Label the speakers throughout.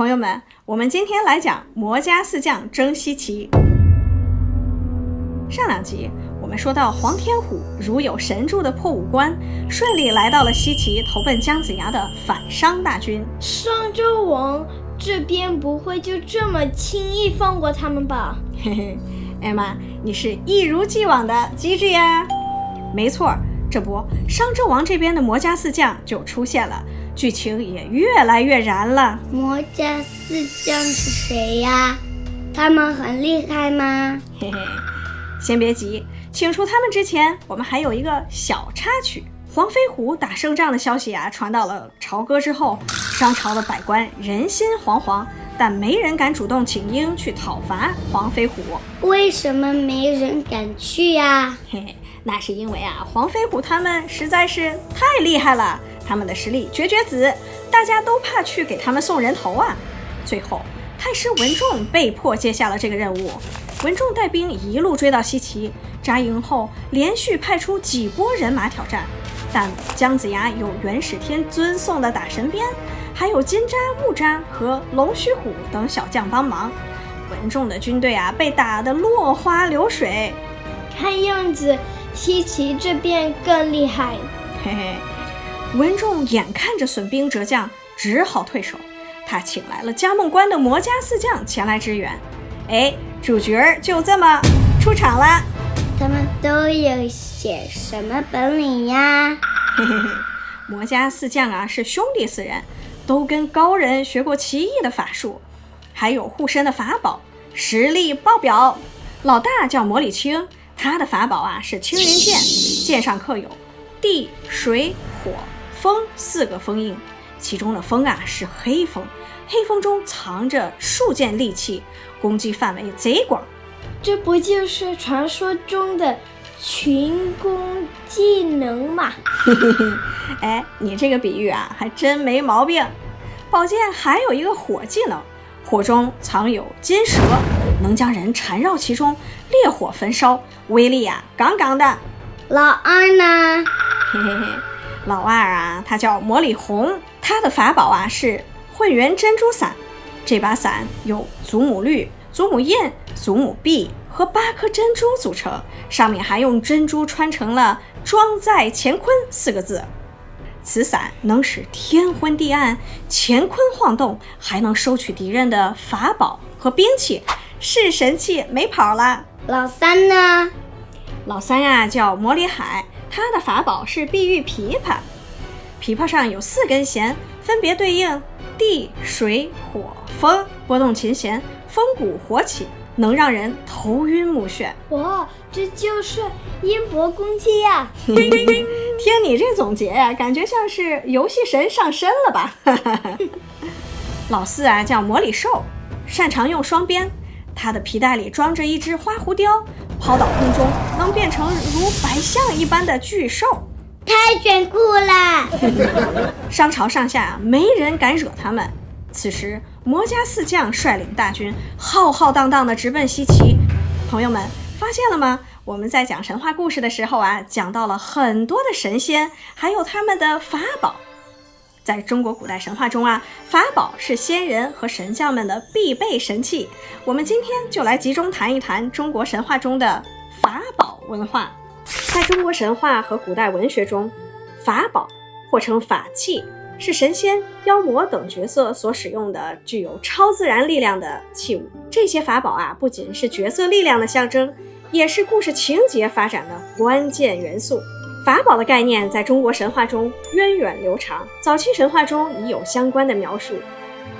Speaker 1: 朋友们，我们今天来讲魔家四将争西岐。上两集我们说到黄天虎如有神助的破五关，顺利来到了西岐，投奔姜子牙的反商大军。
Speaker 2: 商纣王这边不会就这么轻易放过他们吧？
Speaker 1: 嘿嘿，艾玛，你是一如既往的机智呀。没错，这不，商纣王这边的魔家四将就出现了，剧情也越来越燃了。
Speaker 3: 魔家四将是谁呀？他们很厉害吗？
Speaker 1: 嘿嘿，先别急，请出他们之前，我们还有一个小插曲。黄飞虎打胜仗的消息啊，传到了朝歌之后，商朝的百官人心惶惶，但没人敢主动请缨去讨伐黄飞虎。
Speaker 3: 为什么没人敢去呀？
Speaker 1: 嘿嘿，那是因为啊，黄飞虎他们实在是太厉害了，他们的实力绝子，大家都怕去给他们送人头啊。最后，太师文仲被迫接下了这个任务。文仲带兵一路追到西岐，扎营后连续派出几波人马挑战，但姜子牙有元始天尊送的打神鞭，还有金吒、木吒和龙须虎等小将帮忙，文仲的军队啊被打得落花流水。
Speaker 2: 看样子西岐这边更厉害。
Speaker 1: 嘿嘿，文仲眼看着损兵折将，只好退守。他请来了嘉梦关的魔家四将前来支援。哎，主角就这么出场了。
Speaker 3: 他们都有些什么本领呀？
Speaker 1: 嘿嘿嘿，魔家四将啊是兄弟四人，都跟高人学过奇异的法术，还有护身的法宝，实力爆表。老大叫魔礼青，他的法宝啊是青云剑，剑上刻有地、水、火、风四个封印，其中的风啊是黑风，黑风中藏着数件利器，攻击范围贼广。
Speaker 2: 这不就是传说中的群攻技能吗？
Speaker 1: 哎，你这个比喻啊还真没毛病。宝剑还有一个火技能，火中藏有金蛇，能将人缠绕其中，烈火焚烧，威力啊杠杠的。
Speaker 3: 老二呢？
Speaker 1: 嘿嘿嘿，老二啊他叫魔礼红，他的法宝啊是混元珍珠伞，这把伞有祖母绿、祖母印、祖母碧和8颗珍珠组成，上面还用珍珠穿成了装在乾坤4个字。此伞能使天昏地暗，乾坤晃动，还能收取敌人的法宝和兵器，是神器没跑了。
Speaker 3: 老三呢？
Speaker 1: 老三啊叫魔礼海，他的法宝是碧玉琵琶，琵琶上有4根弦，分别对应地、水、火、风，拨动琴弦，风骨火起，能让人头晕目眩。
Speaker 2: 哇，这就是音波攻击呀！
Speaker 1: 听你这总结呀，感觉像是游戏神上身了吧？老四啊叫魔礼寿，擅长用双鞭，他的皮带里装着一只花狐雕，抛到空中能变成如白象一般的巨兽，
Speaker 3: 太炫酷了！
Speaker 1: 商朝上下没人敢惹他们。此时魔家四将率领大军浩浩荡荡地直奔西岐。朋友们发现了吗？我们在讲神话故事的时候啊，讲到了很多的神仙，还有他们的法宝。在中国古代神话中啊，法宝是仙人和神将们的必备神器。我们今天就来集中谈一谈中国神话中的法宝文化。在中国神话和古代文学中，法宝或称法器，是神仙、妖魔等角色所使用的具有超自然力量的器物。这些法宝啊，不仅是角色力量的象征，也是故事情节发展的关键元素。法宝的概念在中国神话中源远流长，早期神话中已有相关的描述。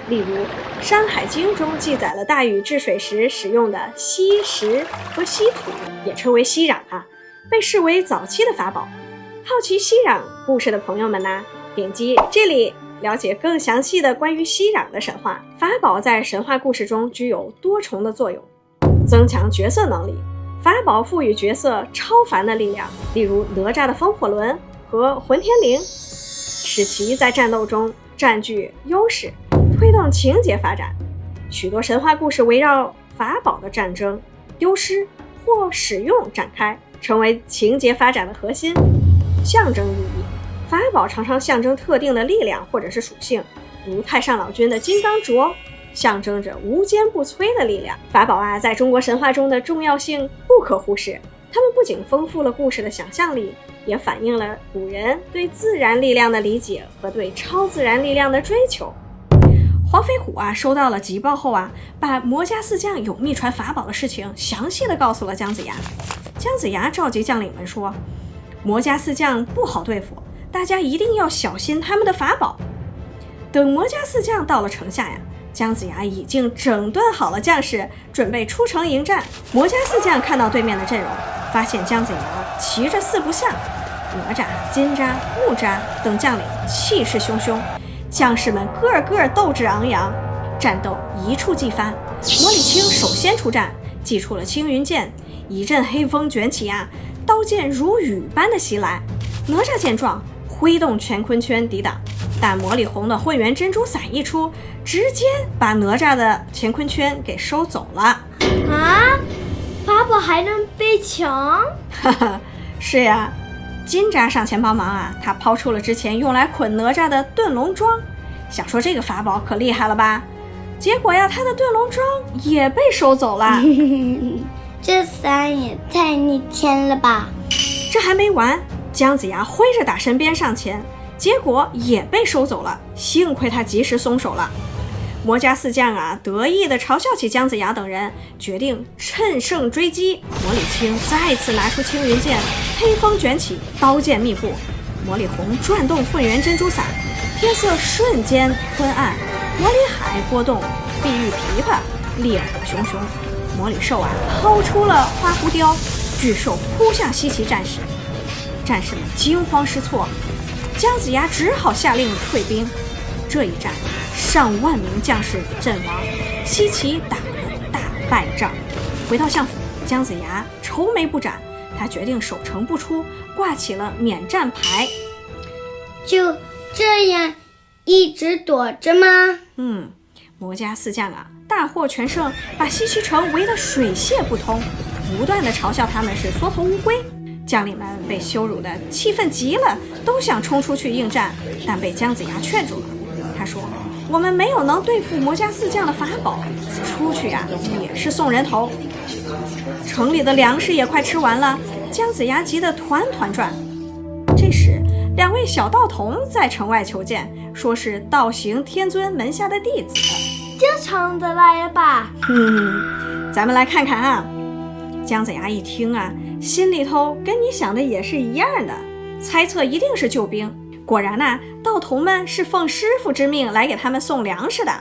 Speaker 1: 例如《山海经》中记载了大禹治水时使用的吸石和吸土，也称为息壤被视为早期的法宝。好奇息壤故事的朋友们呢，点击这里了解更详细的关于息壤的神话。法宝在神话故事中具有多重的作用，增强角色能力。法宝赋予角色超凡的力量，例如哪吒的风火轮和混天绫，使其在战斗中占据优势，推动情节发展。许多神话故事围绕法宝的战争、丢失或使用展开，成为情节发展的核心。象征意义，法宝常常象征特定的力量或者是属性，如太上老君的金刚镯象征着无坚不摧的力量。法宝啊，在中国神话中的重要性不可忽视，它们不仅丰富了故事的想象力，也反映了古人对自然力量的理解和对超自然力量的追求。黄飞虎啊，收到了急报后啊，把魔家四将有秘传法宝的事情详细的告诉了姜子牙。姜子牙召集将领们说，魔家四将不好对付，大家一定要小心他们的法宝。等魔家四将到了城下呀，姜子牙已经整顿好了将士，准备出城迎战。魔家四将看到对面的阵容，发现姜子牙骑着四不像，哪吒、金吒、木吒等将领气势汹汹，将士们个个斗志昂扬，战斗一触即发。魔礼青首先出战，祭出了青云剑，一阵黑风卷起啊，刀剑如雨般的袭来。哪吒见状，挥动乾坤圈抵挡，但魔力红的混元珍珠伞一出，直接把哪吒的乾坤圈给收走了。
Speaker 2: 啊，法宝还能被抢？
Speaker 1: 哈哈，是呀。金吒上前帮忙啊，他抛出了之前用来捆哪吒的遁龙桩，想说这个法宝可厉害了吧？结果呀，他的遁龙桩也被收走了。
Speaker 3: 这伞也太逆天了吧！
Speaker 1: 这还没完，姜子牙挥着打神鞭上前，结果也被收走了，幸亏他及时松手了。魔家四将啊，得意地嘲笑起姜子牙等人，决定趁胜追击。魔礼青再次拿出青云剑，黑风卷起，刀剑密布。魔礼红转动混元珍珠伞，天色瞬间昏暗。魔礼海拨动碧玉琵琶，烈火熊熊。魔礼寿啊，抛出了花狐雕，巨兽扑向西岐战士，战士们惊慌失措，姜子牙只好下令退兵。这一战，上万名将士阵亡，西岐打了大败仗。回到相府，姜子牙愁眉不展，他决定守城不出，挂起了免战牌。
Speaker 3: 就这样一直躲着吗？
Speaker 1: 魔家四将啊，大获全胜，把西岐城围得水泄不通，不断地嘲笑他们是缩头乌龟。将领们被羞辱得气愤极了，都想冲出去应战，但被姜子牙劝住了。他说，我们没有能对付魔家四将的法宝，出去呀，也是送人头。城里的粮食也快吃完了，姜子牙急得团团转。这时两位小道童在城外求见，说是道行天尊门下的弟子。
Speaker 2: 正常的来了吧？
Speaker 1: 咱们来看看啊。姜子牙一听啊，心里头跟你想的也是一样的，猜测一定是救兵。果然啊，道童们是奉师傅之命来给他们送粮食的。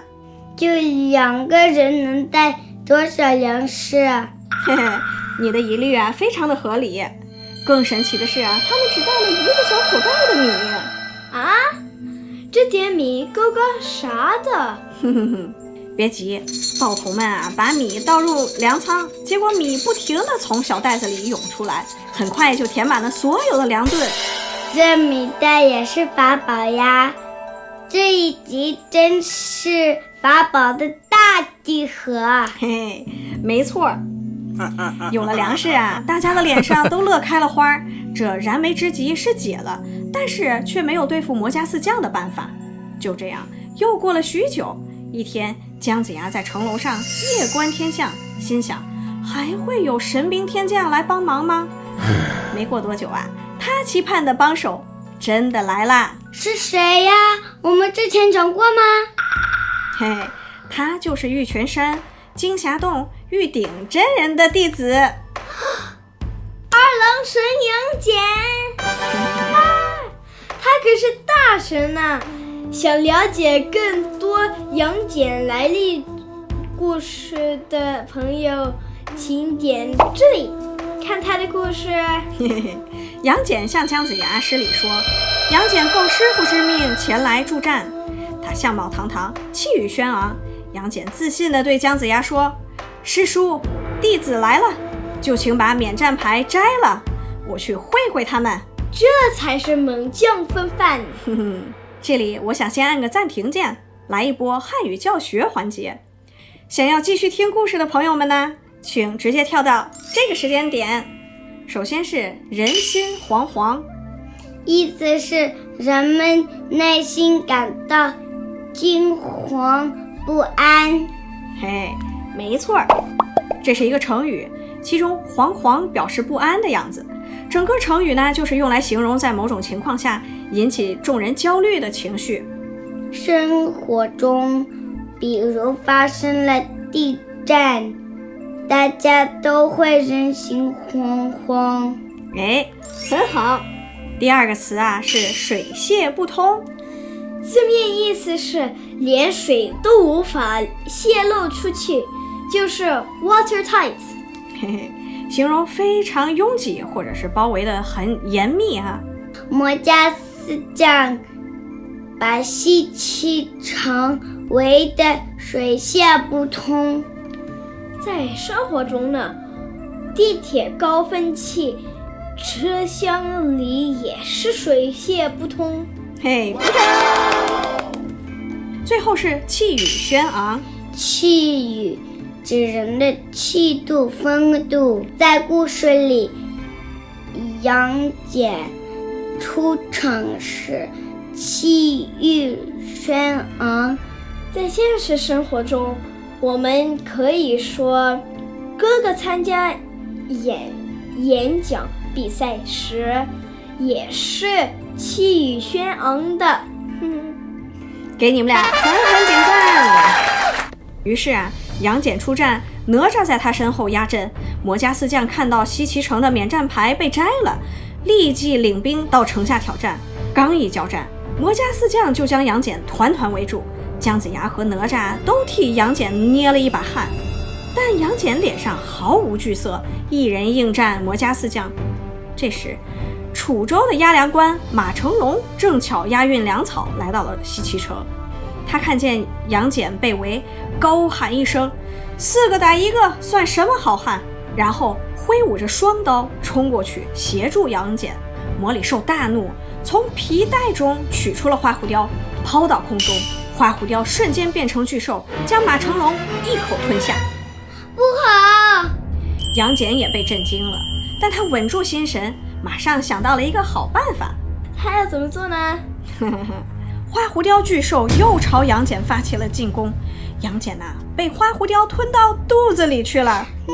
Speaker 3: 就2个人能带多少粮食啊？
Speaker 1: 嘿嘿，你的疑虑啊，非常的合理。更神奇的是啊，他们只带了1个小口袋的米。
Speaker 2: 啊，这点米够个啥的？
Speaker 1: 别急，道童们啊，把米倒入粮仓，结果米不停地从小袋子里涌出来，很快就填满了所有的粮盾。
Speaker 3: 这米袋也是法宝呀！这一集真是法宝的大集合。
Speaker 1: 嘿，没错。有了粮食啊，大家的脸上都乐开了花。这燃眉之急是解了，但是却没有对付魔家四将的办法。就这样，又过了许久。一天，姜子牙在城楼上夜观天象，心想还会有神兵天将来帮忙吗？没过多久啊，他期盼的帮手真的来啦。
Speaker 3: 是谁呀？我们之前讲过吗？
Speaker 1: 嘿，他就是玉泉山金霞洞玉鼎真人的弟子。
Speaker 2: 二郎神杨戬他可是大神呐！想了解更多杨戬来历故事的朋友，请点这里看他的故事。
Speaker 1: 杨戬向姜子牙施礼说，杨戬奉师傅之命前来助战。他相貌堂堂，气宇轩昂。杨戬自信地对姜子牙说，师叔，弟子来了，就请把免战牌摘了，我去会会他们。
Speaker 2: 这才是猛将风范。
Speaker 1: 这里我想先按个暂停键，来一波汉语教学环节。想要继续听故事的朋友们呢，请直接跳到这个时间点。首先是人心惶惶，
Speaker 3: 意思是人们内心感到惊惶不安。
Speaker 1: 嘿，没错儿，这是一个成语，其中惶惶表示不安的样子。整个成语呢，就是用来形容在某种情况下引起众人焦虑的情绪。
Speaker 3: 生活中，比如发生了地震，大家都会人心惶惶。
Speaker 1: 哎，很好。第二个词啊是水泄不通，
Speaker 2: 字面意思是连水都无法泄露出去，就是 watertight。
Speaker 1: 嘿嘿，形容非常拥挤或者是包围的很严密啊。
Speaker 3: 魔家四将把西岐城围得水泄不通。
Speaker 2: 在生活中呢，地铁高峰期车厢里也是水泄不通。
Speaker 1: 嘿，最后是气宇轩昂。
Speaker 3: 气宇指人的气度风度。在故事里，杨戬出场时气宇轩昂。
Speaker 2: 在现实生活中，我们可以说哥哥参加演讲比赛时也是气宇轩昂的。
Speaker 1: 给你们俩狠狠点赞。于是啊，杨戬出战，哪吒在他身后压阵。魔家四将看到西岐城的免战牌被摘了，立即领兵到城下挑战。刚一交战，魔家四将就将杨戬团团围住。姜子牙和哪吒都替杨戬捏了一把汗，但杨戬脸上毫无惧色，一人应战魔家四将。这时，楚州的押粮官马成龙正巧押运粮草来到了西岐城。他看见杨戬被围，高喊一声：“4个打1个，算什么好汉？”然后挥舞着双刀冲过去协助杨戬。魔里兽大怒，从皮带中取出了花狐雕，抛到空中。花狐雕瞬间变成巨兽，将马成龙一口吞下。
Speaker 3: 不好！
Speaker 1: 杨戬也被震惊了，但他稳住心神，马上想到了一个好办法。
Speaker 2: 他要怎么做呢？
Speaker 1: 花狐雕巨兽又朝杨戬发起了进攻，杨戬被花狐雕吞到肚子里去了。
Speaker 2: No！